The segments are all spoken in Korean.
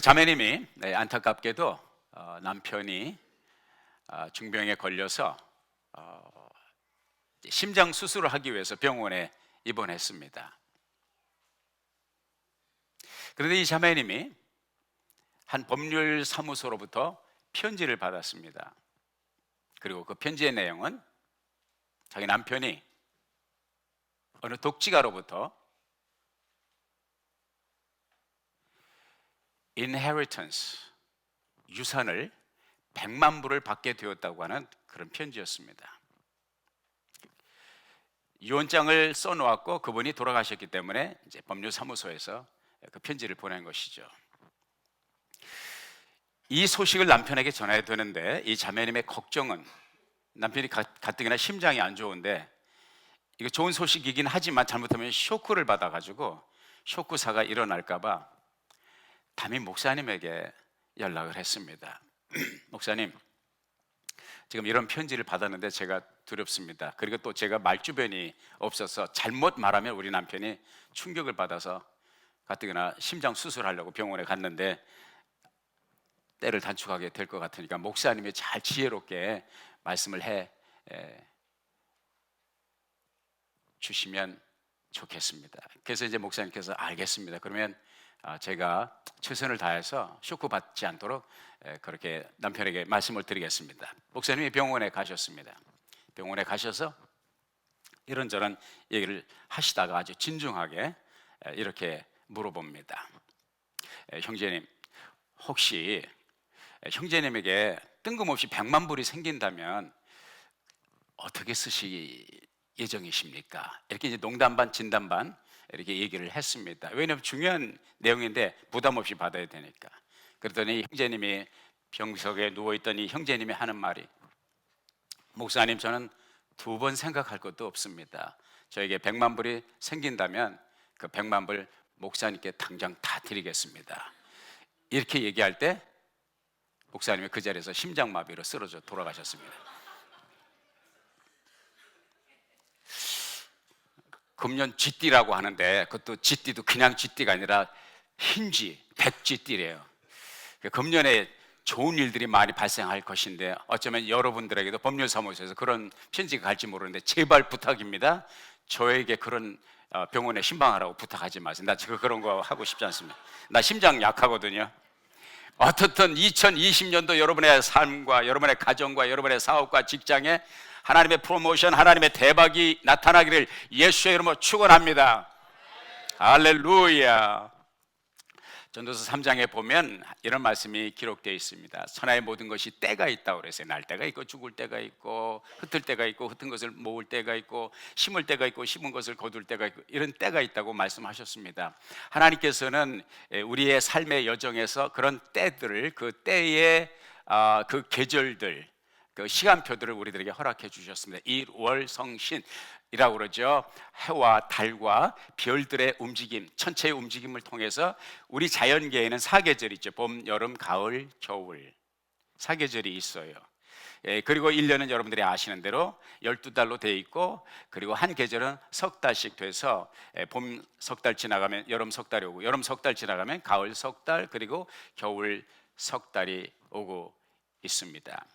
자매님이 안타깝게도 남편이 중병에 걸려서 심장 수술을 하기 위해서 병원에 입원했습니다. 그런데 이 자매님이 한 법률 사무소로부터 편지를 받았습니다. 그리고 그 편지의 내용은 자기 남편이 어느 독지가로부터 inheritance, 유산을 100만 불을 받게 되었다고 하는 그런 편지였습니다. 유언장을 써놓았고 그분이 돌아가셨기 때문에 이제 법률사무소에서 그 편지를 보낸 것이죠. 이 소식을 남편에게 전해야 되는데 이 자매님의 걱정은, 남편이 가뜩이나 심장이 안 좋은데 이거 좋은 소식이긴 하지만 잘못하면 쇼크를 받아가지고 쇼크사가 일어날까 봐 담임 목사님에게 연락을 했습니다. 목사님, 지금 이런 편지를 받았는데 제가 두렵습니다. 그리고 또 제가 말주변이 없어서 잘못 말하면 우리 남편이 충격을 받아서 가뜩이나 심장 수술하려고 병원에 갔는데 때를 단축하게 될 것 같으니까 목사님이 잘 지혜롭게 말씀을 해 주시면 좋겠습니다. 그래서 이제 목사님께서 알겠습니다. 그러면 제가 최선을 다해서 쇼크 받지 않도록 그렇게 남편에게 말씀을 드리겠습니다. 목사님이 병원에 가셨습니다. 병원에 가셔서 이런저런 얘기를 하시다가 아주 진중하게 이렇게 물어봅니다. 형제님, 혹시 형제님에게 뜬금없이 100만 불이 생긴다면 어떻게 쓰실 예정이십니까? 이렇게 이제 농담 반 진담 반 이렇게 얘기를 했습니다. 왜냐하면 중요한 내용인데 부담 없이 받아야 되니까. 그랬더니 형제님이 병석에 누워있더니 형제님이 하는 말이, 목사님, 저는 2번 생각할 것도 없습니다. 저에게 100만 불이 생긴다면 그 100만 불 목사님께 당장 다 드리겠습니다. 이렇게 얘기할 때 목사님이 그 자리에서 심장마비로 쓰러져 돌아가셨습니다. 금년 쥐띠라고 하는데 그것도 쥐띠도 그냥 쥐띠가 아니라 흰쥐, 백쥐띠래요. 금년에 좋은 일들이 많이 발생할 것인데 어쩌면 여러분들에게도 법률사무소에서 그런 편지가 갈지 모르는데 제발 부탁입니다. 저에게 그런 병원에 신방하라고 부탁하지 마세요. 나 지금 그런 거 하고 싶지 않습니다. 나 심장 약하거든요. 어떻든 2020년도 여러분의 삶과 여러분의 가정과 여러분의 사업과 직장에 하나님의 프로모션, 하나님의 대박이 나타나기를 예수의 이름으로 축원합니다. 할렐루야. 전도서 3장에 보면 이런 말씀이 기록되어 있습니다. 천하의 모든 것이 때가 있다고 그랬어요. 날 때가 있고 죽을 때가 있고 흩을 때가 있고 흩은 것을 모을 때가 있고 심을 때가 있고 심은 것을 거둘 때가 있고 이런 때가 있다고 말씀하셨습니다. 하나님께서는 우리의 삶의 여정에서 그런 때들을, 그 때의 그 계절들, 그 시간표들을 우리들에게 허락해 주셨습니다. 일월성신이라고 그러죠. 해와 달과 별들의 움직임, 천체의 움직임을 통해서 우리 자연계에는 사계절이 있죠. 봄, 여름, 가을, 겨울 사계절이 있어요. 그리고 1년은 여러분들이 아시는 대로 12달로 되어 있고, 그리고 한 계절은 석 달씩 돼서 봄 석 달 지나가면 여름 석 달이 오고, 여름 석 달 지나가면 가을 석 달, 그리고 겨울 석 달이 오고 있습니다.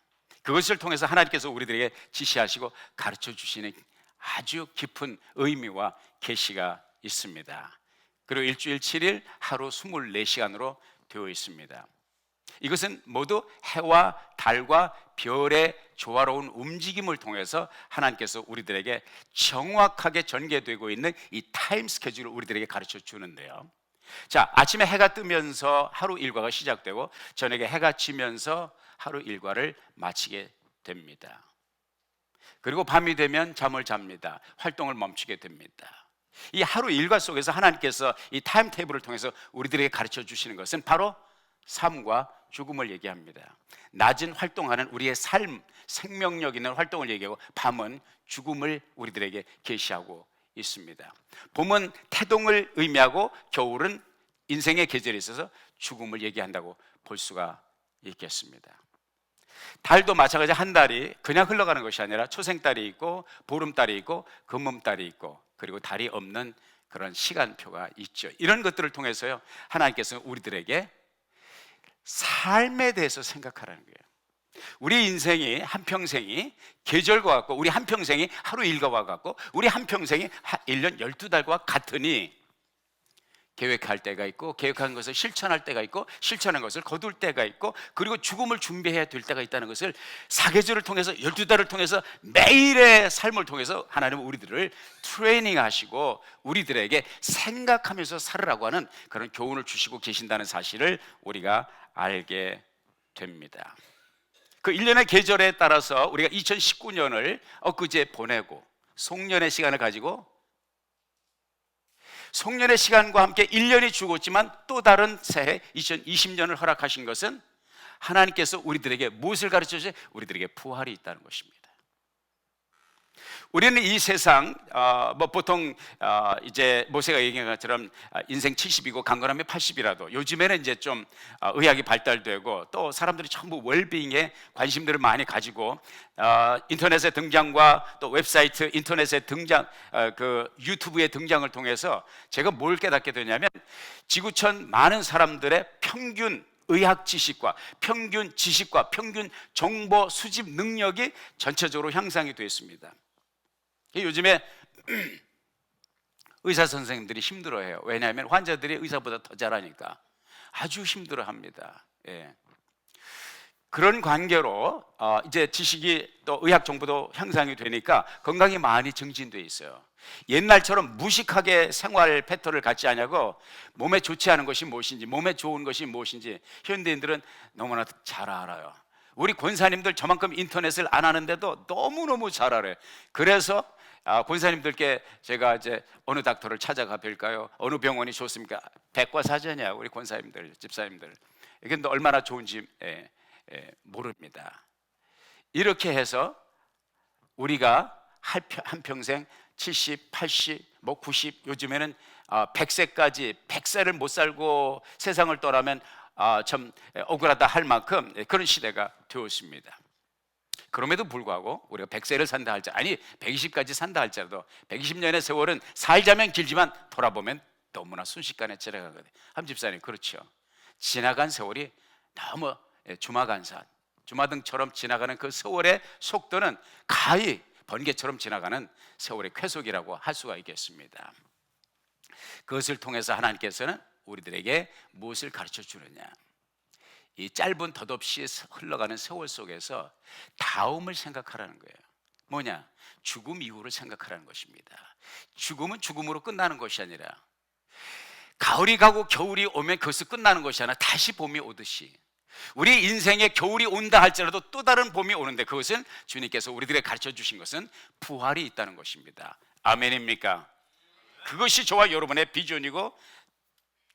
그것을 통해서 하나님께서 우리들에게 지시하시고 가르쳐 주시는 아주 깊은 의미와 계시가 있습니다. 그리고 일주일 7일 하루 24시간으로 되어 있습니다. 이것은 모두 해와 달과 별의 조화로운 움직임을 통해서 하나님께서 우리들에게 정확하게 전개되고 있는 이 타임 스케줄을 우리들에게 가르쳐 주는데요. 자, 아침에 해가 뜨면서 하루 일과가 시작되고 저녁에 해가 지면서 하루 일과를 마치게 됩니다. 그리고 밤이 되면 잠을 잡니다. 활동을 멈추게 됩니다. 이 하루 일과 속에서 하나님께서 이 타임테이블을 통해서 우리들에게 가르쳐 주시는 것은 바로 삶과 죽음을 얘기합니다. 낮은 활동하는 우리의 삶, 생명력 있는 활동을 얘기하고 밤은 죽음을 우리들에게 계시하고 있습니다. 봄은 태동을 의미하고 겨울은 인생의 계절에 있어서 죽음을 얘기한다고 볼 수가 있겠습니다. 달도 마찬가지, 한 달이 그냥 흘러가는 것이 아니라 초생달이 있고 보름달이 있고 금음달이 있고 그리고 달이 없는 그런 시간표가 있죠. 이런 것들을 통해서요, 하나님께서 우리들에게 삶에 대해서 생각하라는 거예요. 우리 인생이 한평생이 계절과 같고, 우리 한평생이 하루 일과와 같고, 우리 한평생이 1년 12달과 같으니 계획할 때가 있고, 계획한 것을 실천할 때가 있고, 실천한 것을 거둘 때가 있고, 그리고 죽음을 준비해야 될 때가 있다는 것을 사계절을 통해서 12달을 통해서 매일의 삶을 통해서 하나님은 우리들을 트레이닝하시고 우리들에게 생각하면서 살으라고 하는 그런 교훈을 주시고 계신다는 사실을 우리가 알게 됩니다. 그 1년의 계절에 따라서 우리가 2019년을 엊그제 보내고 송년의 시간을 가지고 송년의 시간과 함께 1년이 죽었지만 또 다른 새해 2020년을 허락하신 것은 하나님께서 우리들에게 무엇을 가르쳐 주세요? 우리들에게 부활이 있다는 것입니다. 우리는 이 세상 보통 이제 모세가 얘기한 것처럼 인생 70이고 강건하면 80이라도 요즘에는 이제 좀 의학이 발달되고 또 사람들이 전부 웰빙에 관심들을 많이 가지고 인터넷의 등장과 또 웹사이트 인터넷의 등장 그 유튜브의 등장을 통해서 제가 뭘 깨닫게 되냐면 지구촌 많은 사람들의 평균 의학 지식과 평균 지식과 평균 정보 수집 능력이 전체적으로 향상이 되어 있습니다. 요즘에 의사 선생님들이 힘들어해요. 왜냐하면 환자들이 의사보다 더 잘하니까 아주 힘들어합니다. 예. 그런 관계로 이제 지식이 또 의학 정보도 향상이 되니까 건강이 많이 증진돼 있어요. 옛날처럼 무식하게 생활 패턴을 갖지 않냐고 몸에 좋지 않은 것이 무엇인지, 몸에 좋은 것이 무엇인지 현대인들은 너무나 잘 알아요. 우리 권사님들 저만큼 인터넷을 안 하는데도 너무너무 잘 알아요. 그래서 권사님들께 제가 이제 어느 닥터를 찾아가 뵐까요? 어느 병원이 좋습니까? 백과사전이야. 우리 권사님들, 집사님들. 이게 얼마나 좋은지 모릅니다. 이렇게 해서 우리가 한평생 70, 80, 90, 요즘에는 100세까지 100세를 못 살고 세상을 떠나면 참 억울하다 할 만큼 그런 시대가 되었습니다. 그럼에도 불구하고 우리가 100세를 산다 할지라도, 아니 120까지 산다 할지라도 120년의 세월은 살자면 길지만 돌아보면 너무나 순식간에 지나가거든요. 한 집사님, 그렇죠. 지나간 세월이 너무 주마등처럼 지나가는 그 세월의 속도는 가히 번개처럼 지나가는 세월의 쾌속이라고 할 수가 있겠습니다. 그것을 통해서 하나님께서는 우리들에게 무엇을 가르쳐 주느냐, 이 짧은 덧없이 흘러가는 세월 속에서 다음을 생각하라는 거예요. 뭐냐? 죽음 이후를 생각하라는 것입니다. 죽음은 죽음으로 끝나는 것이 아니라 가을이 가고 겨울이 오면 그것이 끝나는 것이 아니라 다시 봄이 오듯이 우리 인생에 겨울이 온다 할지라도 또 다른 봄이 오는데, 그것은 주님께서 우리들에게 가르쳐 주신 것은 부활이 있다는 것입니다. 아멘입니까? 그것이 저와 여러분의 비전이고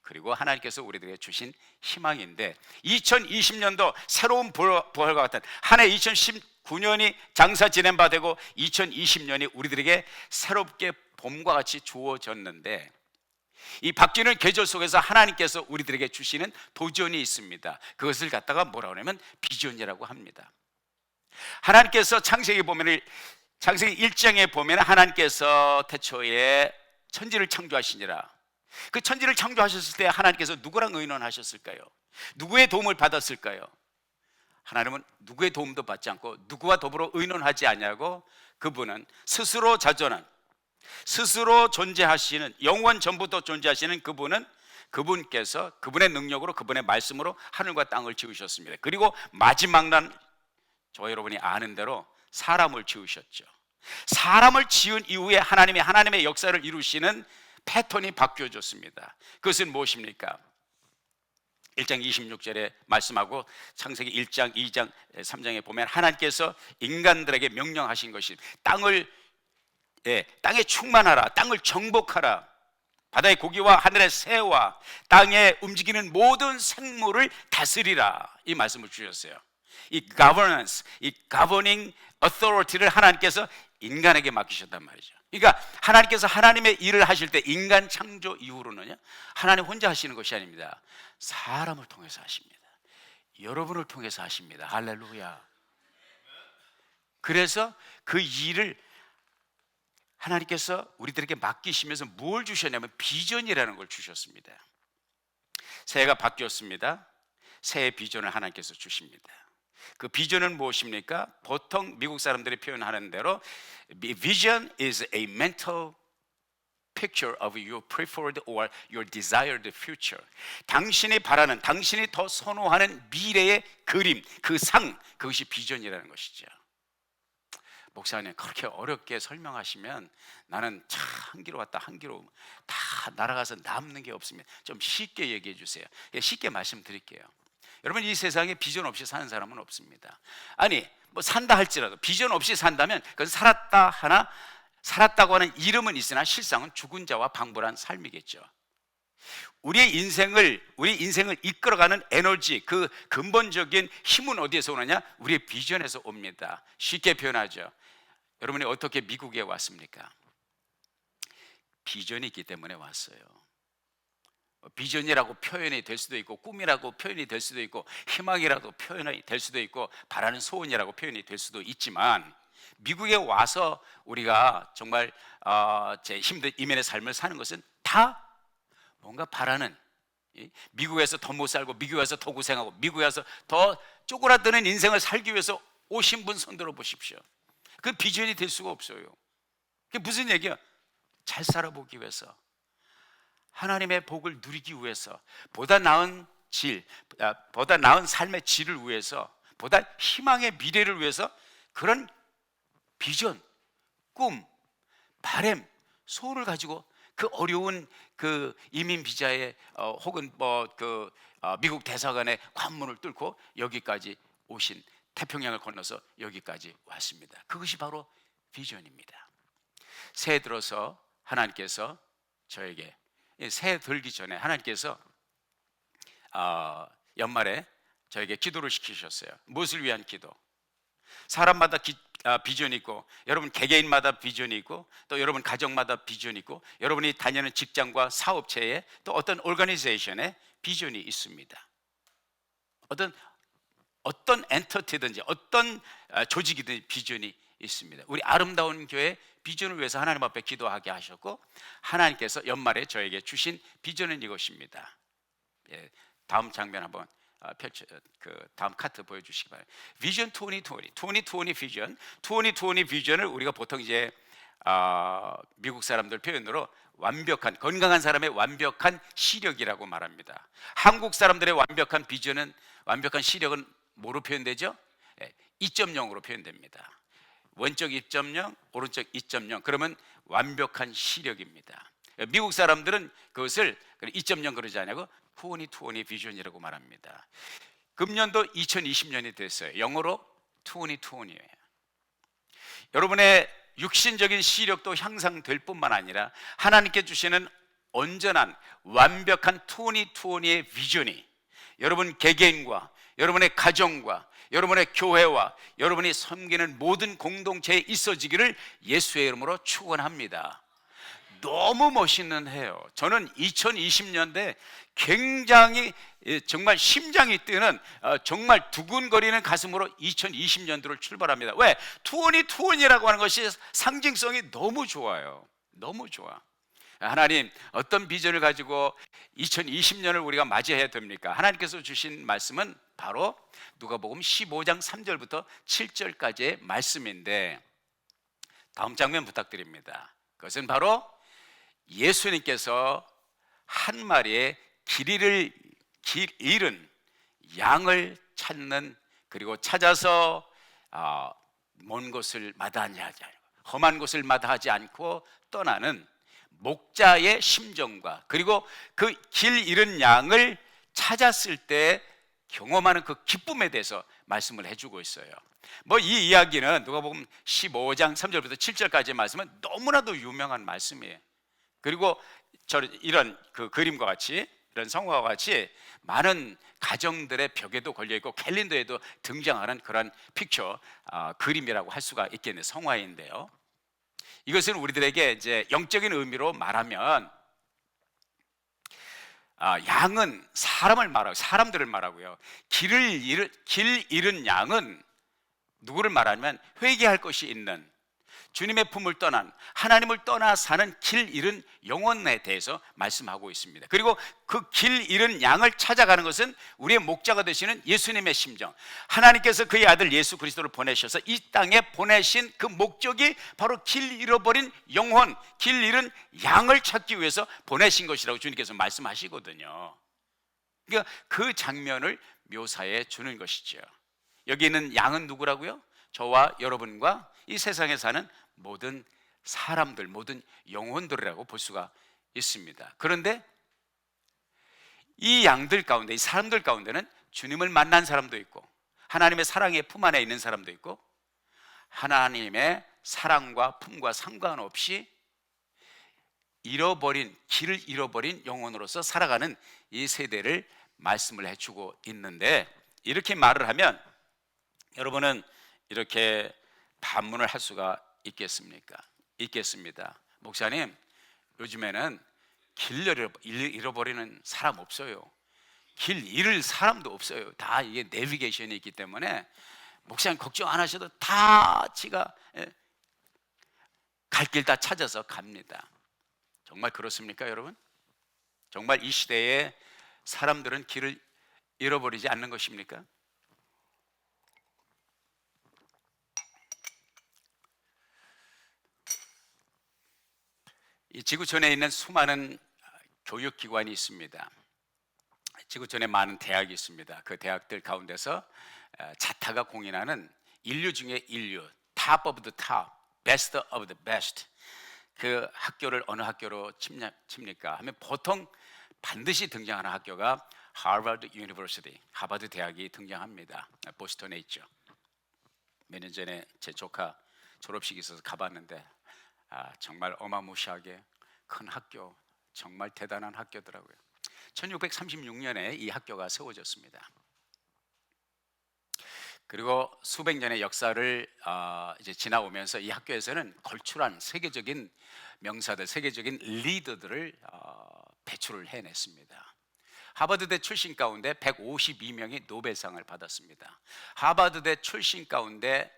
그리고 하나님께서 우리들에게 주신 희망인데, 2020년도 새로운 부활과 같은 한 해 2019년이 장사 지낸 바 되고 2020년이 우리들에게 새롭게 봄과 같이 주어졌는데, 이 바뀌는 계절 속에서 하나님께서 우리들에게 주시는 도전이 있습니다. 그것을 갖다가 뭐라고 하냐면 비전이라고 합니다. 하나님께서 창세기 1장에 보면 하나님께서 태초에 천지를 창조하시니라. 그 천지를 창조하셨을 때 하나님께서 누구랑 의논하셨을까요? 누구의 도움을 받았을까요? 하나님은 누구의 도움도 받지 않고 누구와 더불어 의논하지 않냐고, 그분은 스스로 자존한, 스스로 존재하시는, 영원 전부터 존재하시는 그분께서 그분의 능력으로, 그분의 말씀으로 하늘과 땅을 지으셨습니다. 그리고 마지막 날 저와 여러분이 아는 대로 사람을 지으셨죠. 사람을 지은 이후에 하나님의 역사를 이루시는 패턴이 바뀌어졌습니다. 그것은 무엇입니까? 1장 26절에 말씀하고 창세기 1장, 2장, 3장에 보면 하나님께서 인간들에게 명령하신 것이 땅에 충만하라, 땅을 정복하라, 바다의 고기와 하늘의 새와 땅에 움직이는 모든 생물을 다스리라, 이 말씀을 주셨어요. 이 governance, 이 governing authority를 하나님께서 인간에게 맡기셨단 말이죠. 그러니까 하나님께서 하나님의 일을 하실 때 인간 창조 이후로는요, 하나님 혼자 하시는 것이 아닙니다. 사람을 통해서 하십니다. 여러분을 통해서 하십니다. 할렐루야. 그래서 그 일을 하나님께서 우리들에게 맡기시면서 뭘 주셨냐면 비전이라는 걸 주셨습니다. 새해가 바뀌었습니다. 새 비전을 하나님께서 주십니다. 그 비전은 무엇입니까? 보통 미국 사람들이 표현하는 대로 Vision is a mental picture of your preferred or your desired future. 당신이 바라는, 당신이 더 선호하는 미래의 그림, 그 상, 그것이 비전이라는 것이죠. 목사님 그렇게 어렵게 설명하시면 나는 참 한 길로 왔다 한 길로 다 날아가서 남는 게 없습니다. 좀 쉽게 얘기해 주세요. 쉽게 말씀드릴게요. 여러분, 이 세상에 비전 없이 사는 사람은 없습니다. 아니 뭐 산다 할지라도 비전 없이 산다면 그건 살았다고 하는 이름은 있으나 실상은 죽은 자와 방불한 삶이겠죠. 우리 인생을 이끌어가는 에너지, 그 근본적인 힘은 어디에서 오느냐? 우리의 비전에서 옵니다. 쉽게 표현하죠. 여러분이 어떻게 미국에 왔습니까? 비전이 있기 때문에 왔어요. 비전이라고 표현이 될 수도 있고, 꿈이라고 표현이 될 수도 있고, 희망이라고 표현이 될 수도 있고, 바라는 소원이라고 표현이 될 수도 있지만, 미국에 와서 우리가 정말 제 힘든 이민의 삶을 사는 것은 다 뭔가 바라는, 미국에서 더 못 살고, 미국에서 더 고생하고, 미국에서 더 쪼그라드는 인생을 살기 위해서 오신 분 손들어 보십시오. 그 비전이 될 수가 없어요. 그게 무슨 얘기야? 잘 살아보기 위해서, 하나님의 복을 누리기 위해서, 보다 나은 삶의 질을 위해서, 보다 희망의 미래를 위해서 그런 비전, 꿈, 바람, 소원을 가지고 그 어려운 그 이민 비자에 혹은 미국 대사관의 관문을 뚫고 여기까지 오신, 태평양을 건너서 여기까지 왔습니다. 그것이 바로 비전입니다. 새해 들어서 하나님께서 저에게, 새해 들기 전에 하나님께서 연말에 저에게 기도를 시키셨어요. 무엇을 위한 기도? 사람마다 비전이 있고, 여러분 개개인마다 비전이 있고, 또 여러분 가정마다 비전이 있고, 여러분이 다니는 직장과 사업체에 또 어떤 오르가니제이션에 비전이 있습니다. 어떤 엔터티든지 어떤 조직이든 비전이 있습니다. 우리 아름다운 교회 비전을 위해서 하나님 앞에 기도하게 하셨고, 하나님께서 연말에 저에게 주신 비전은 이것입니다. 다음 장면 한번 다음 카트 보여주시기 바랍니다. 비전 2020 비전. 2020 비전을 우리가 보통 이제 미국 사람들 표현으로 완벽한, 건강한 사람의 완벽한 시력이라고 말합니다. 한국 사람들의 완벽한 비전은, 완벽한 시력은 뭐로 표현되죠? 2.0으로 표현됩니다. 왼쪽 2.0, 오른쪽 2.0. 그러면 완벽한 시력입니다. 미국 사람들은 그것을 2.0 그러지 않냐고 2020 비전이라고 말합니다. 금년도 2020년이 됐어요. 영어로 2020이에요. 여러분의 육신적인 시력도 향상될 뿐만 아니라 하나님께 주시는 온전한 완벽한 2020의 비전이 여러분 개개인과 여러분의 가정과 여러분의 교회와 여러분이 섬기는 모든 공동체에 있어지기를 예수의 이름으로 축원합니다. 너무 멋있는 해요. 저는 2020년대 굉장히 정말 심장이 뛰는, 정말 두근거리는 가슴으로 2020년도를 출발합니다. 왜? 2020이라고 하는 것이 상징성이 너무 좋아요. 너무 좋아. 하나님, 어떤 비전을 가지고 2020년을 우리가 맞이해야 됩니까? 하나님께서 주신 말씀은 바로 누가복음 15장 3절부터 7절까지의 말씀인데, 다음 장면 부탁드립니다. 그것은 바로 예수님께서 한 마리의 길 잃은 양을 찾는, 그리고 찾아서 먼 곳을 마다하지 않고, 험한 곳을 마다하지 않고 떠나는 목자의 심정과, 그리고 그 길 잃은 양을 찾았을 때 경험하는 그 기쁨에 대해서 말씀을 해주고 있어요. 이 이야기는 누가복음 15장 3절부터 7절까지의 말씀은 너무나도 유명한 말씀이에요. 그리고 이런 그 그림과 같이, 이런 성화와 같이 많은 가정들의 벽에도 걸려있고 캘린더에도 등장하는 그런 픽처, 그림이라고 할 수가 있겠네요. 성화인데요, 이것은 우리들에게 이제 영적인 의미로 말하면, 양은 사람들을 말하고요. 길 잃은 양은 누구를 말하냐면 회개할 것이 있는, 주님의 품을 떠난, 하나님을 떠나 사는 길 잃은 영혼에 대해서 말씀하고 있습니다. 그리고 그 길 잃은 양을 찾아가는 것은 우리의 목자가 되시는 예수님의 심정, 하나님께서 그의 아들 예수 그리스도를 보내셔서 이 땅에 보내신 그 목적이 바로 길 잃어버린 영혼, 길 잃은 양을 찾기 위해서 보내신 것이라고 주님께서 말씀하시거든요. 그러니까 그 장면을 묘사해 주는 것이죠. 여기 있는 양은 누구라고요? 저와 여러분과 이 세상에 사는 모든 사람들, 모든 영혼들이라고 볼 수가 있습니다. 그런데 이 양들 가운데, 이 사람들 가운데는 주님을 만난 사람도 있고, 하나님의 사랑의 품 안에 있는 사람도 있고, 하나님의 사랑과 품과 상관없이 길을 잃어버린 영혼으로서 살아가는 이 세대를 말씀을 해주고 있는데, 이렇게 말을 하면 여러분은 이렇게 반문을 할 수가 있겠습니까? 있겠습니다. 목사님, 요즘에는 길 잃어버리는 사람 없어요. 길 잃을 사람도 없어요. 다 이게 내비게이션이 있기 때문에 목사님 걱정 안 하셔도 다 지가 갈 길 다 찾아서 갑니다. 정말 그렇습니까, 여러분? 정말 이 시대에 사람들은 길을 잃어버리지 않는 것입니까? 이 지구촌에 있는 수많은 교육기관이 있습니다. 지구촌에 많은 대학이 있습니다. 그 대학들 가운데서 자타가 공인하는 인류 중에 인류, top of the top, best of the best, 그 학교를 어느 학교로 칩니까? 하면 보통 반드시 등장하는 학교가 하버드 유니버시티, 하버드 대학이 등장합니다. 보스턴에 있죠. 몇 년 전에 제 조카 졸업식이 있어서 가봤는데 정말 어마무시하게 큰 학교, 정말 대단한 학교더라고요. 1636년에 이 학교가 세워졌습니다. 그리고 수백 년의 역사를 이제 지나오면서 이 학교에서는 걸출한 세계적인 명사들, 세계적인 리더들을 배출을 해냈습니다. 하버드대 출신 가운데 152명이 노벨상을 받았습니다. 하버드대 출신 가운데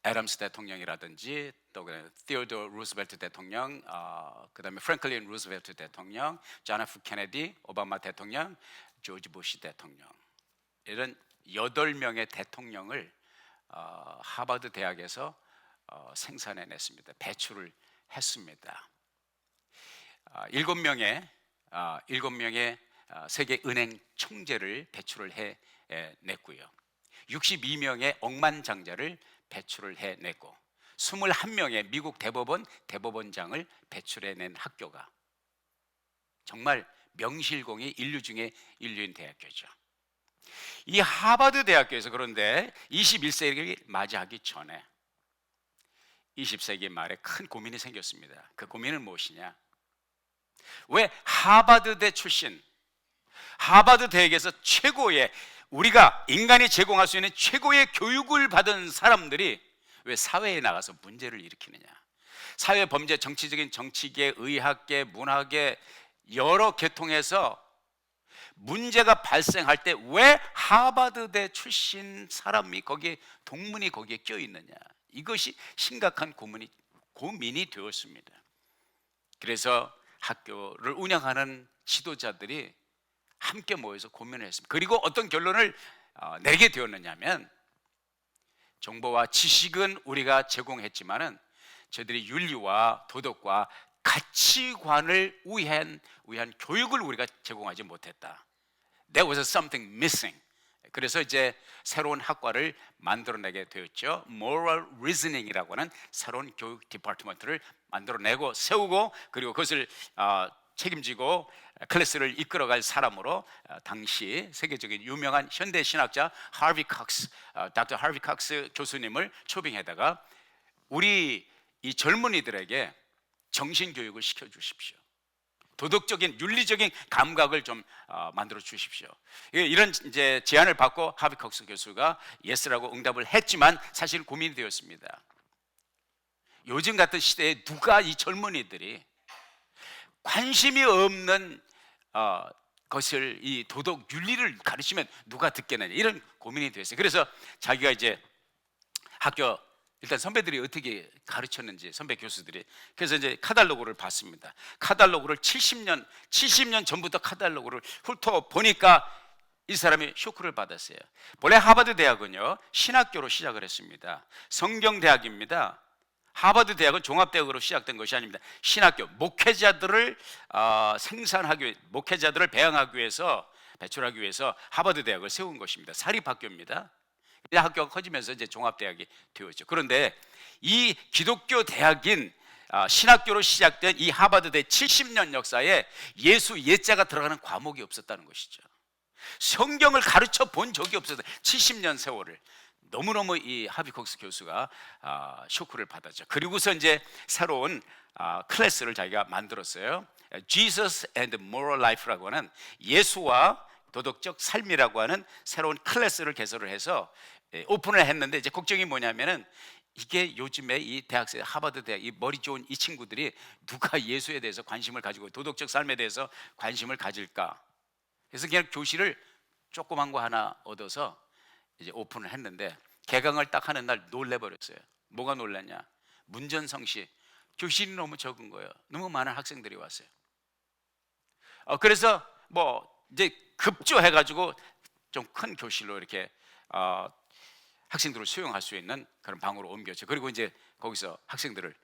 애덤스 대통령이라든지 또 티오도어 루스벨트 대통령, 그다음에 프랭클린 루스벨트 대통령, 존 F 케네디, 오바마 대통령, 조지 부시 대통령, 이런 8명의 대통령을 하버드 대학에서 생산해냈습니다. 배출을 했습니다. 7명의 세계 은행 총재를 배출을 해냈고요. 62명의 억만장자를 배출을 해냈고, 21명의 미국 대법원장을 배출해낸 학교가 정말 명실공히 인류 중에 인류인 대학교죠. 이 하버드 대학교에서 그런데 21세기를 맞이하기 전에 20세기 말에 큰 고민이 생겼습니다. 그 고민은 무엇이냐? 왜 하버드대 출신, 하버드 대학에서 최고의, 우리가 인간이 제공할 수 있는 최고의 교육을 받은 사람들이 왜 사회에 나가서 문제를 일으키느냐? 사회 범죄, 정치적인 정치계, 의학계, 문학계 여러 계통에서 문제가 발생할 때 왜 하버드대 출신 사람이 거기에, 동문이 거기에 껴 있느냐? 이것이 심각한 고민이 되었습니다. 그래서 학교를 운영하는 지도자들이 함께 모여서 고민을 했습니다. 그리고 어떤 결론을 내게 되었느냐면, 정보와 지식은 우리가 제공했지만은 저희들이 윤리와 도덕과 가치관을 위한 교육을 우리가 제공하지 못했다. There was something missing. 그래서 이제 새로운 학과를 만들어내게 되었죠. Moral Reasoning이라고 하는 새로운 교육 디파트먼트를 만들어내고 세우고, 그리고 그것을 책임지고 클래스를 이끌어갈 사람으로 당시 세계적인 유명한 현대 신학자 닥터 하비 칵스 교수님을 초빙해다가 우리 이 젊은이들에게 정신교육을 시켜주십시오. 도덕적인 윤리적인 감각을 좀 만들어 주십시오. 이런 이제 제안을 받고 하비 칵스 교수가 예스라고 응답을 했지만 사실 고민이 되었습니다. 요즘 같은 시대에 누가 이 젊은이들이 관심이 없는 것을, 이 도덕 윤리를 가르치면 누가 듣겠느냐, 이런 고민이 되었어요. 그래서 자기가 이제 학교 일단 선배들이 어떻게 가르쳤는지, 선배 교수들이. 그래서 이제 카탈로그를 봤습니다. 카탈로그를 70년 전부터 카탈로그를 훑어 보니까 이 사람이 쇼크를 받았어요. 본래 하버드 대학은요, 신학교로 시작을 했습니다. 성경대학입니다. 하버드 대학은 종합대학으로 시작된 것이 아닙니다. 신학교, 목회자들을 생산하기 위해, 목회자들을 배양하기 위해서, 배출하기 위해서 하버드 대학을 세운 것입니다. 사립학교입니다. 학교가 커지면서 이제 종합대학이 되었죠. 그런데 이 기독교 대학인 신학교로 시작된 이 하버드대 70년 역사에 예수 예자가 들어가는 과목이 없었다는 것이죠. 성경을 가르쳐 본 적이 없었어요. 70년 세월을. 너무너무 이 하비 콕스 교수가 쇼크를 받았죠. 그리고서 이제 새로운 클래스를 자기가 만들었어요. Jesus and Moral Life라고 하는, 예수와 도덕적 삶이라고 하는 새로운 클래스를 개설을 해서 오픈을 했는데, 이제 걱정이 뭐냐면은 이게 요즘에 이 대학생, 하버드 대학, 이 머리 좋은 이 친구들이 누가 예수에 대해서 관심을 가지고 도덕적 삶에 대해서 관심을 가질까? 그래서 그냥 교실을 조그만 거 하나 얻어서 이제 오픈을 했는데, 개강을 딱 하는 날 놀래버렸어요. 뭐가 놀랐냐? 문전성시, 교실이 너무 적은 거예요. 너무 많은 학생들이 왔어요. 그래서 뭐 이제 급조해가지고 좀 큰 교실로 이렇게 학생들을 수용할 수 있는 그런 방으로 옮겼죠. 그리고 이제 거기서 학생들을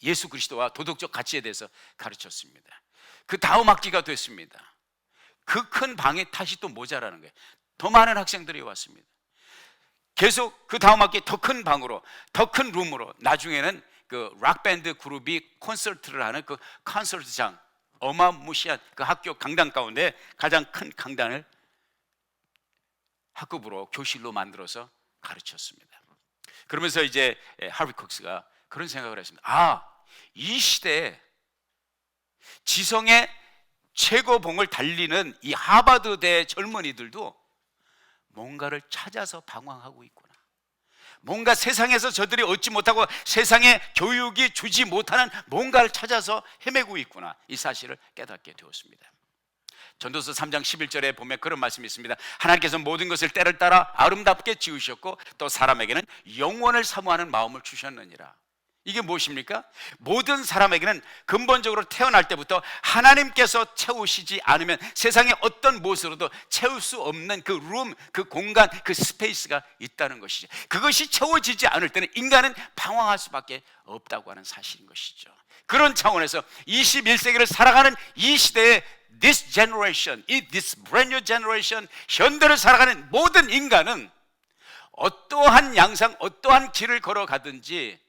예수 그리스도와 도덕적 가치에 대해서 가르쳤습니다. 그 다음 학기가 됐습니다. 그 큰 방에 다시 또 모자라는 거예요. 더 많은 학생들이 왔습니다. 계속 그 다음 학기 더 큰 방으로, 더 큰 룸으로, 나중에는 그 락밴드 그룹이 콘서트를 하는 그 콘서트장, 어마무시한 그 학교 강당 가운데 가장 큰 강당을 학급으로, 교실로 만들어서 가르쳤습니다. 그러면서 이제 하비 콕스가 그런 생각을 했습니다. 이 시대에 지성의 최고봉을 달리는 이 하버드대 젊은이들도 뭔가를 찾아서 방황하고 있구나. 뭔가 세상에서 저들이 얻지 못하고 세상에 교육이 주지 못하는 뭔가를 찾아서 헤매고 있구나. 이 사실을 깨닫게 되었습니다. 전도서 3장 11절에 보면 그런 말씀이 있습니다. 하나님께서 모든 것을 때를 따라 아름답게 지으셨고 또 사람에게는 영원을 사모하는 마음을 주셨느니라. 이게 무엇입니까? 모든 사람에게는 근본적으로 태어날 때부터 하나님께서 채우시지 않으면 세상의 어떤 무엇으로도 채울 수 없는 그 룸, 그 공간, 그 스페이스가 있다는 것이죠. 그것이 채워지지 않을 때는 인간은 방황할 수밖에 없다고 하는 사실인 것이죠. 그런 차원에서 21세기를 살아가는 이 시대에 this generation, this brand new generation, 현대를 살아가는 모든 인간은 어떠한 양상, 어떠한 길을 걸어가든지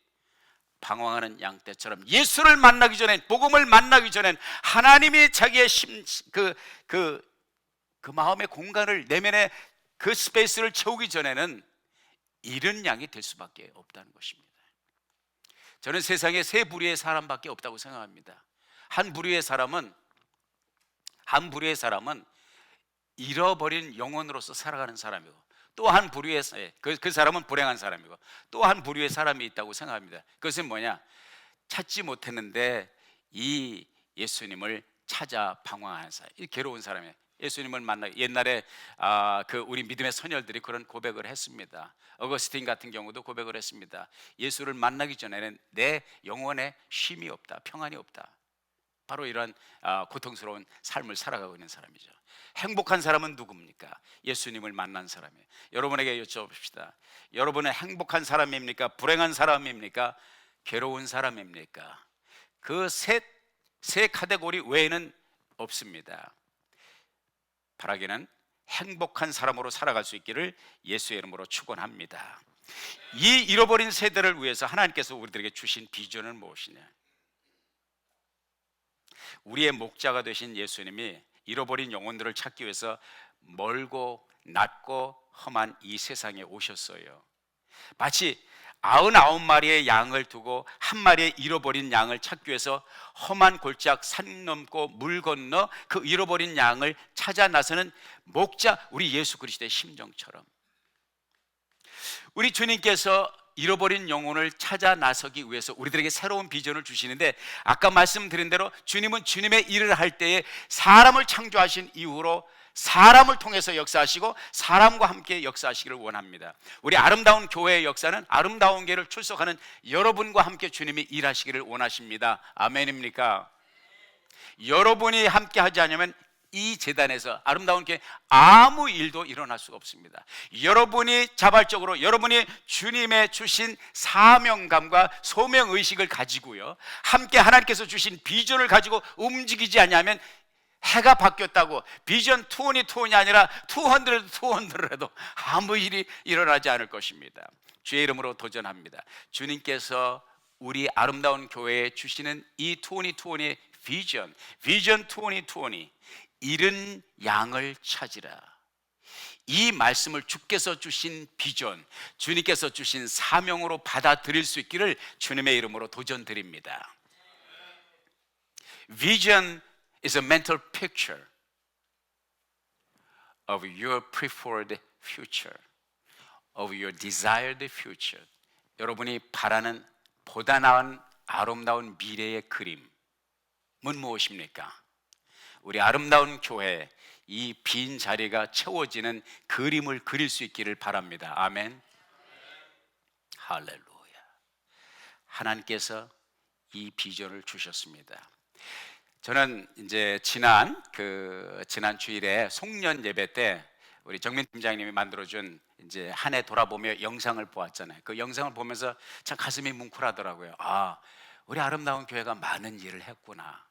방황하는 양떼처럼 예수를 만나기 전엔, 복음을 만나기 전엔, 하나님이 자기의 그 마음의 공간을, 내면의 그 스페이스를 채우기 전에는 잃은 양이 될 수밖에 없다는 것입니다. 저는 세상에 세 부류의 사람밖에 없다고 생각합니다. 한 부류의 사람은 잃어버린 영혼으로서 살아가는 사람이고, 또 한 부류의 그 사람은 불행한 사람이고, 또 한 부류의 사람이 있다고 생각합니다. 그것은 뭐냐? 찾지 못했는데 이 예수님을 찾아 방황하는 사람, 이 괴로운 사람이에요. 예수님을 만나, 옛날에 우리 믿음의 선열들이 그런 고백을 했습니다. 어거스틴 같은 경우도 고백을 했습니다. 예수를 만나기 전에는 내 영혼에 쉼이 없다, 평안이 없다. 바로 이런 고통스러운 삶을 살아가고 있는 사람이죠. 행복한 사람은 누굽니까? 예수님을 만난 사람이에요. 여러분에게 여쭤봅시다. 여러분은 행복한 사람입니까? 불행한 사람입니까? 괴로운 사람입니까? 그 세 카테고리 외에는 없습니다. 바라기는 행복한 사람으로 살아갈 수 있기를 예수의 이름으로 축원합니다. 이 잃어버린 세대를 위해서 하나님께서 우리들에게 주신 비전은 무엇이냐? 우리의 목자가 되신 예수님이 잃어버린 영혼들을 찾기 위해서 멀고 낮고 험한 이 세상에 오셨어요. 마치 99마리의 양을 두고 한 마리의 잃어버린 양을 찾기 위해서 험한 골짜기, 산 넘고 물 건너 그 잃어버린 양을 찾아 나서는 목자, 우리 예수 그리스도의 심정처럼 우리 주님께서 잃어버린 영혼을 찾아 나서기 위해서 우리들에게 새로운 비전을 주시는데, 아까 말씀드린 대로 주님은 주님의 일을 할 때에 사람을 창조하신 이후로 사람을 통해서 역사하시고 사람과 함께 역사하시기를 원합니다. 우리 아름다운 교회의 역사는 아름다운 교회를 출석하는 여러분과 함께 주님이 일하시기를 원하십니다. 아멘입니까? 여러분이 함께 하지 않으면 이 재단에서 아름다운 교회 아무 일도 일어날 수가 없습니다. 여러분이 자발적으로 여러분이 주님의 주신 사명감과 소명의식을 가지고요, 함께 하나님께서 주신 비전을 가지고 움직이지 않냐면 해가 바뀌었다고 비전 2020이 아니라 200해도 아무 일이 일어나지 않을 것입니다. 주의 이름으로 도전합니다. 주님께서 우리 아름다운 교회에 주시는 이 2020의 비전 2020, 잃은 양을 찾으라. 이 말씀을 주께서 주신 비전, 주님께서 주신 사명으로 받아들일 수 있기를 주님의 이름으로 도전드립니다. Vision is a mental picture of your preferred future, of your desired future. 여러분이 바라는 보다 나은 아름다운 미래의 그림은 무엇입니까? 우리 아름다운 교회, 이 빈 자리가 채워지는 그림을 그릴 수 있기를 바랍니다. 아멘. 할렐루야. 하나님께서 이 비전을 주셨습니다. 저는 이제 지난 주일에 송년 예배 때 우리 정민 팀장님이 만들어준 이제 한 해 돌아보며 영상을 보았잖아요. 그 영상을 보면서 참 가슴이 뭉클하더라고요. 아, 우리 아름다운 교회가 많은 일을 했구나.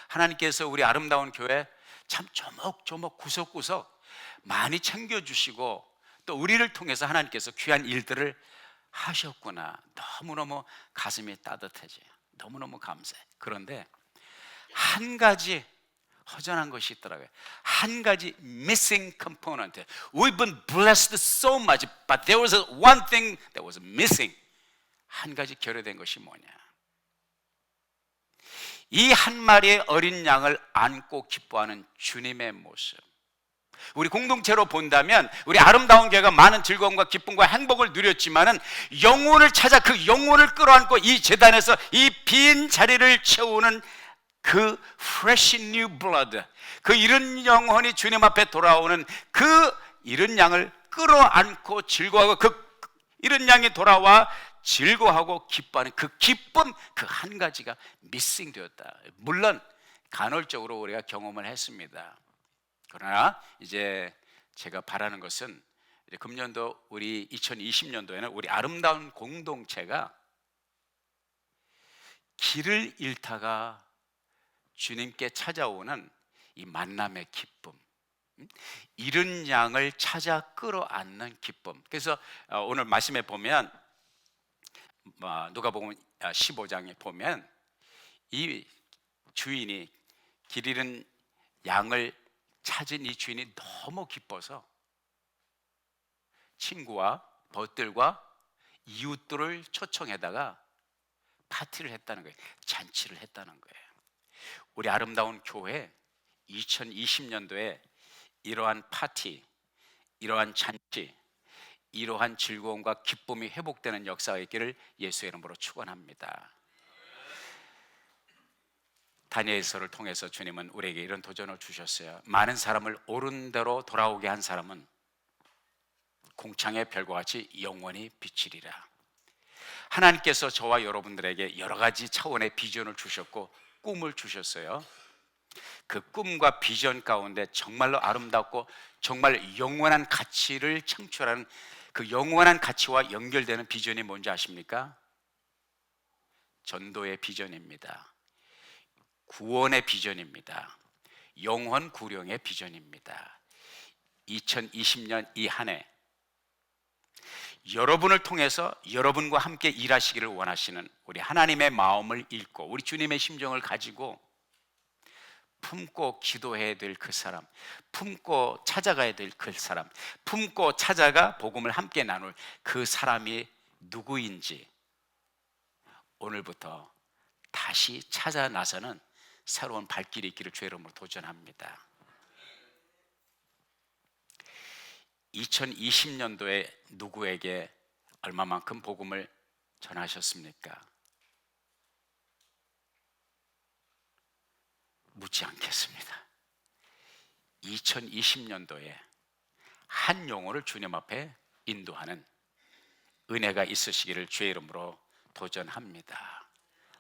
하나님께서 우리 아름다운 교회 참 조목조목 구석구석 많이 챙겨주시고 또 우리를 통해서 하나님께서 귀한 일들을 하셨구나. 너무너무 가슴이 따뜻해져요. 너무너무 감사해. 그런데 한 가지 허전한 것이 있더라고요. 한 가지 missing component. We've been blessed so much, but there was one thing that was missing. 한 가지 결여된 것이 뭐냐? 이 한 마리의 어린 양을 안고 기뻐하는 주님의 모습. 우리 공동체로 본다면 우리 아름다운 교회가 많은 즐거움과 기쁨과 행복을 누렸지만은 영혼을 찾아 그 영혼을 끌어안고 이 제단에서 이 빈 자리를 채우는 그 fresh new blood, 그 잃은 영혼이 주님 앞에 돌아오는 그 잃은 양을 끌어안고 즐거워하고 그 잃은 양이 돌아와 즐거워하고 기뻐하는 그 기쁨, 그 한 가지가 미싱 되었다. 물론 간헐적으로 우리가 경험을 했습니다. 그러나 이제 제가 바라는 것은 이제 금년도 우리 2020년도에는 우리 아름다운 공동체가 길을 잃다가 주님께 찾아오는 이 만남의 기쁨, 잃은 양을 찾아 끌어안는 기쁨. 그래서 오늘 말씀에 보면 누가복음 15장에 보면 이 주인이 길 잃은 양을 찾은 이 주인이 너무 기뻐서 친구와 벗들과 이웃들을 초청해다가 파티를 했다는 거예요. 잔치를 했다는 거예요. 우리 아름다운 교회 2020년도에 이러한 파티, 이러한 잔치, 이러한 즐거움과 기쁨이 회복되는 역사가 있기를 예수의 이름으로 축원합니다. 다니엘서를 통해서 주님은 우리에게 이런 도전을 주셨어요. 많은 사람을 옳은 대로 돌아오게 한 사람은 공창의 별과 같이 영원히 비치리라. 하나님께서 저와 여러분들에게 여러 가지 차원의 비전을 주셨고 꿈을 주셨어요. 그 꿈과 비전 가운데 정말로 아름답고 정말 영원한 가치를 창출하는 그 영원한 가치와 연결되는 비전이 뭔지 아십니까? 전도의 비전입니다. 구원의 비전입니다. 영혼 구령의 비전입니다. 2020년 이 한 해 여러분을 통해서 여러분과 함께 일하시기를 원하시는 우리 하나님의 마음을 읽고 우리 주님의 심정을 가지고 품고 기도해야 될 그 사람, 품고 찾아가야 될 그 사람, 품고 찾아가 복음을 함께 나눌 그 사람이 누구인지 오늘부터 다시 찾아 나서는 새로운 발길이 있기를 주의 이름으로 도전합니다. 2020년도에 누구에게 얼마만큼 복음을 전하셨습니까? 묻지 않겠습니다. 2020년도에 한 영혼을 주님 앞에 인도하는 은혜가 있으시기를 주의 이름으로 도전합니다.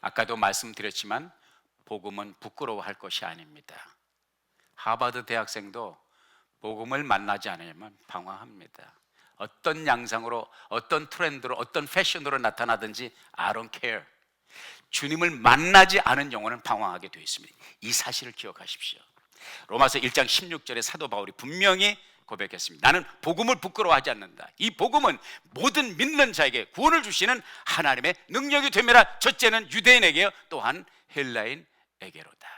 아까도 말씀드렸지만 복음은 부끄러워할 것이 아닙니다. 하버드 대학생도 복음을 만나지 않으면 방황합니다. 어떤 양상으로, 어떤 트렌드로, 어떤 패션으로 나타나든지 I don't care. 주님을 만나지 않은 영혼은 방황하게 되어 있습니다. 이 사실을 기억하십시오. 로마서 1장 16절에 사도 바울이 분명히 고백했습니다. 나는 복음을 부끄러워하지 않는다. 이 복음은 모든 믿는 자에게 구원을 주시는 하나님의 능력이 되매라. 첫째는 유대인에게요, 또한 헬라인에게로다.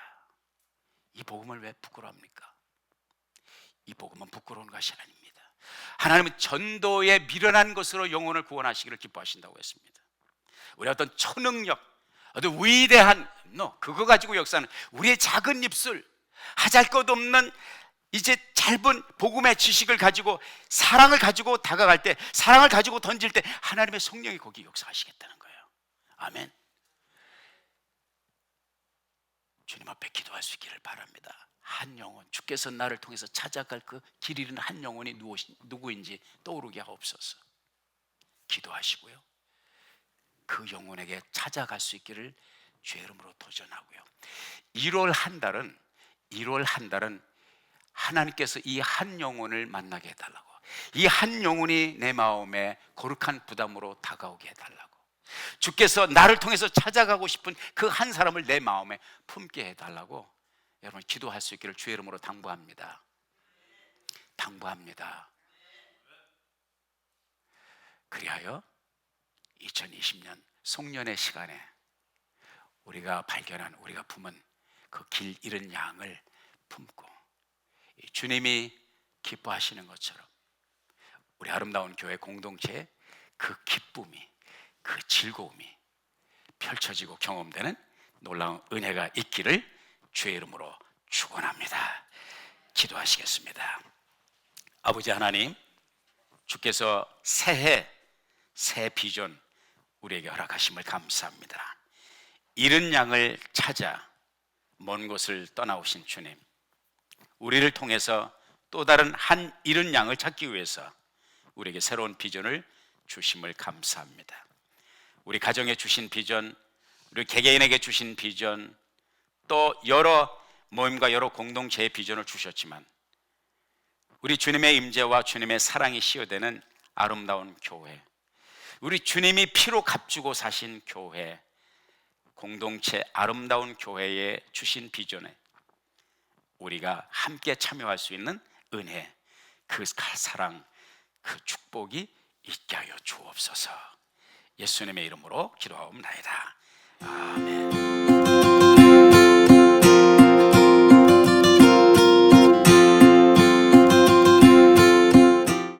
이 복음을 왜 부끄러워합니까? 이 복음은 부끄러운 것이 아닙니다. 하나님은 전도에 미련한 것으로 영혼을 구원하시기를 기뻐하신다고 했습니다. 우리 어떤 초능력, 어떤 위대한 그거 가지고 역사는 우리의 작은 입술, 하잘것없는 이제 짧은 복음의 지식을 가지고 사랑을 가지고 다가갈 때, 사랑을 가지고 던질 때 하나님의 성령이 거기 역사하시겠다는 거예요. 아멘. 주님 앞에 기도할 수 있기를 바랍니다. 한 영혼, 주께서 나를 통해서 찾아갈 그 길 잃은 한 영혼이 누구인지 떠오르게 하옵소서. 기도하시고요, 그 영혼에게 찾아갈 수 있기를 주의 이름으로 도전하고요. 1월 한 달은 하나님께서 이 한 영혼을 만나게 해달라고, 이 한 영혼이 내 마음에 거룩한 부담으로 다가오게 해달라고, 주께서 나를 통해서 찾아가고 싶은 그 한 사람을 내 마음에 품게 해달라고 여러분 기도할 수 있기를 주의 이름으로 당부합니다. 그리하여 2020년 송년의 시간에 우리가 발견한, 우리가 품은 그 길 잃은 양을 품고 주님이 기뻐하시는 것처럼 우리 아름다운 교회 공동체에 그 기쁨이, 그 즐거움이 펼쳐지고 경험되는 놀라운 은혜가 있기를 주의 이름으로 축원합니다. 기도하시겠습니다. 아버지 하나님, 주께서 새해 새 비전 우리에게 허락하심을 감사합니다. 잃은 양을 찾아 먼 곳을 떠나오신 주님, 우리를 통해서 또 다른 한 잃은 양을 찾기 위해서 우리에게 새로운 비전을 주심을 감사합니다. 우리 가정에 주신 비전, 우리 개개인에게 주신 비전, 또 여러 모임과 여러 공동체의 비전을 주셨지만 우리 주님의 임재와 주님의 사랑이 시어되는 아름다운 교회, 우리 주님이 피로 값주고 사신 교회, 공동체 아름다운 교회에 주신 비전에 우리가 함께 참여할 수 있는 은혜, 그 사랑, 그 축복이 있게 하여 주옵소서. 예수님의 이름으로 기도하옵나이다.